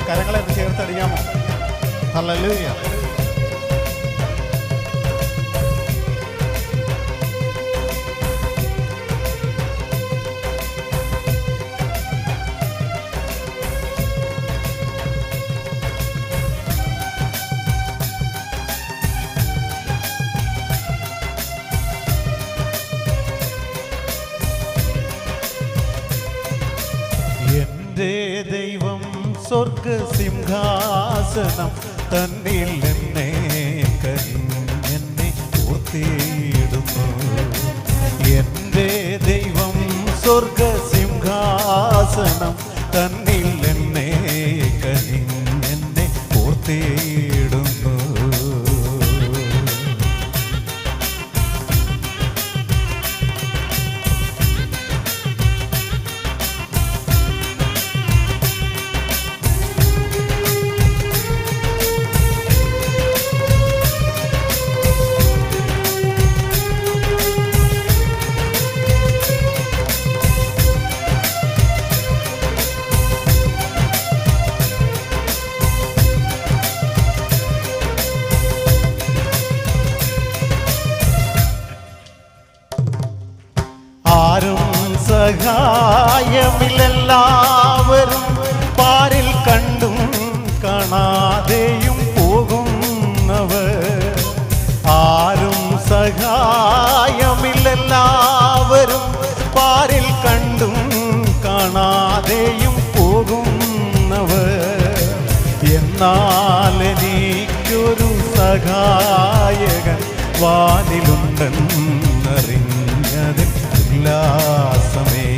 കരങ്ങളെ ചേർത്തടിയാമോ? ഹല്ലേലൂയ. എൻ്റെ ദൈവം സ്വർഗസിംഹാസനം തന്നിൽ എന്നെ കനിഞ്ഞെന്നെ ഓർത്തിയിടുന്നു. എൻ്റെ ദൈവം സ്വർഗസിംഹാസനം തന്നിൽ എന്നെ കനിഞ്ഞെന്നെ ഓർത്തിയിടുന്നു. ആരും സഹായമില്ലെല്ലാവരും പാരിൽ കണ്ടും കാണാതെയും പോകുന്നവർ. ആരും സഹായമില്ലെല്ലാവരും പാരിൽ കണ്ടും കാണാതെയും പോകുന്നവർ. എന്നാൽ എനിക്കൊരു സഹായകൻ വാനിലുണ്ടെന്നറിഞ്ഞതിൽ ഉല്ലാസമേ.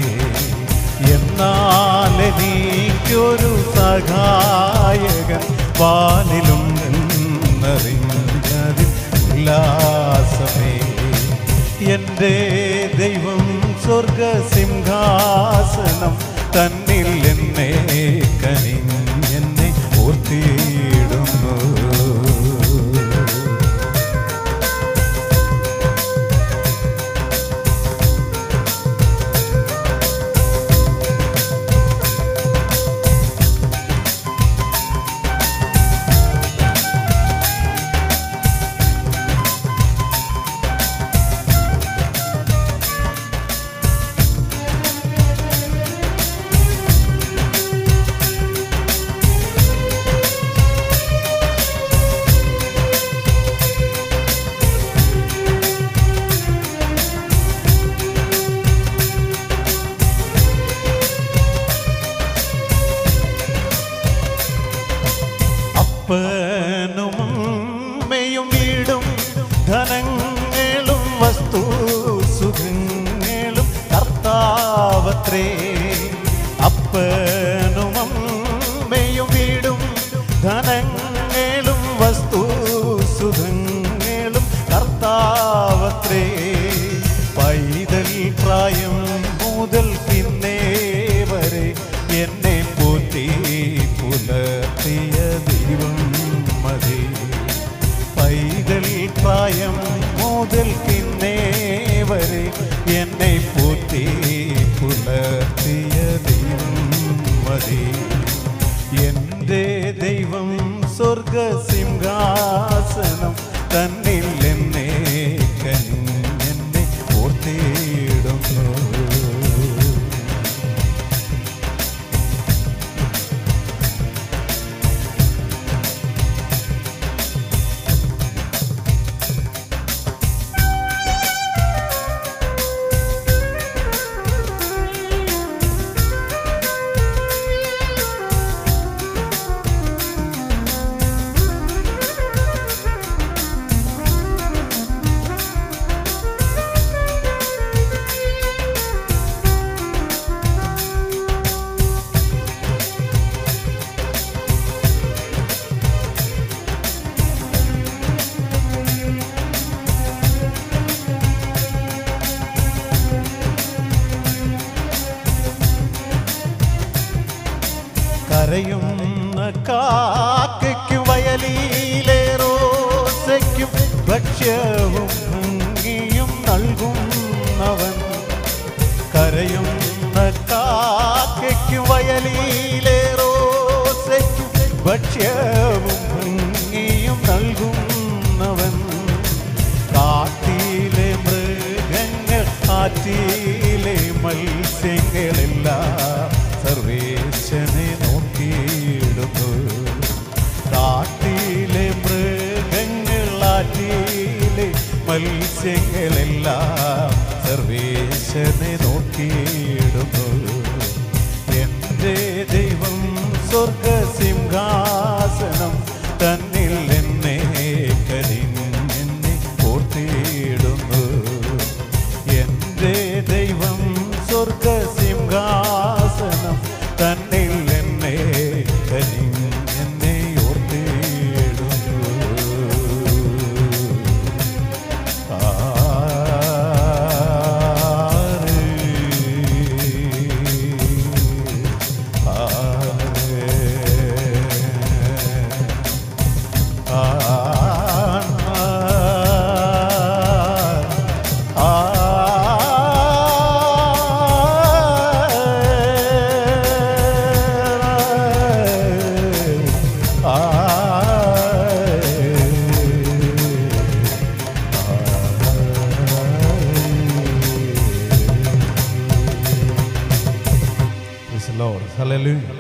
എന്നാൽ എനിക്കൊരു സഹായകൻ വാനിലുണ്ടെന്നറിഞ്ഞതിൽ ഉല്ലാസമേ. എൻ്റെ ദൈവം സ്വർഗസിംഹാസനം തന്നിൽ എന്നെ കനിഞ്ഞെന്നെ ഓർത്തിയിടുന്നു. അപ്പനും അമ്മയും വീടും ധനങ്ങളും വസ്തു സുഖങ്ങളും കർത്താവത്രേ. അപ്പനും അമ്മയും വീടും ധനങ്ങളും വസ്തു സുഖങ്ങളും കർത്താവത്രേ. പൈതൽ പ്രായം മുതൽ പിന്നെ വരെ എന്നെ പോറ്റി പുലർത്തിയ ദൈവം മതി. പൈതൽ പ്രായം മുതൽ പിന്നെ വരെ എന്നെ പോറ്റി പുലർത്തിയ ദൈവം മതി. എൻ്റെ ദൈവം സ്വർഗസിംഹാസനം തന്നിൽ എന്നെ കനിഞ്ഞെന്നെ ഓർത്തിടുന്നു. കരയുന്ന കാക്കയ്ക്കും വയലിലെ റോസയ്ക്കും ഭക്ഷ്യവും ഭംഗിയും നൽകുന്നവൻ. കരയുന്ന കാക്കയ്ക്കും വയലിലെ റോസയ്ക്കും ഭക്ഷ്യവും ഭംഗിയും നൽകുന്നവൻ. കാട്ടിലെ മൃഗങ്ങൾ ആറ്റിലെ മത്സ്യങ്ങളെല്ലാം സർവേശനെ നോക്കിയിടുന്നു. കാട്ടിലെ മൃഗങ്ങൾ ആറ്റിലെ മത്സ്യങ്ങളെല്ലാം സർവേശനെ നോക്കിയിടുന്നു. എൻ്റെ ദൈവം സ്വർഗസിംഹാസനം തന്നിൽ എന്നെ കനിഞ്ഞെന്നെ ഓർത്തിടുന്നു. എൻ്റെ ദൈവം സ്വർഗസിംഹാസനം തന്നിൽ എന്നെ കനിഞ്ഞെന്നെ ഓർത്തിടുന്നു. Lord, hallelujah.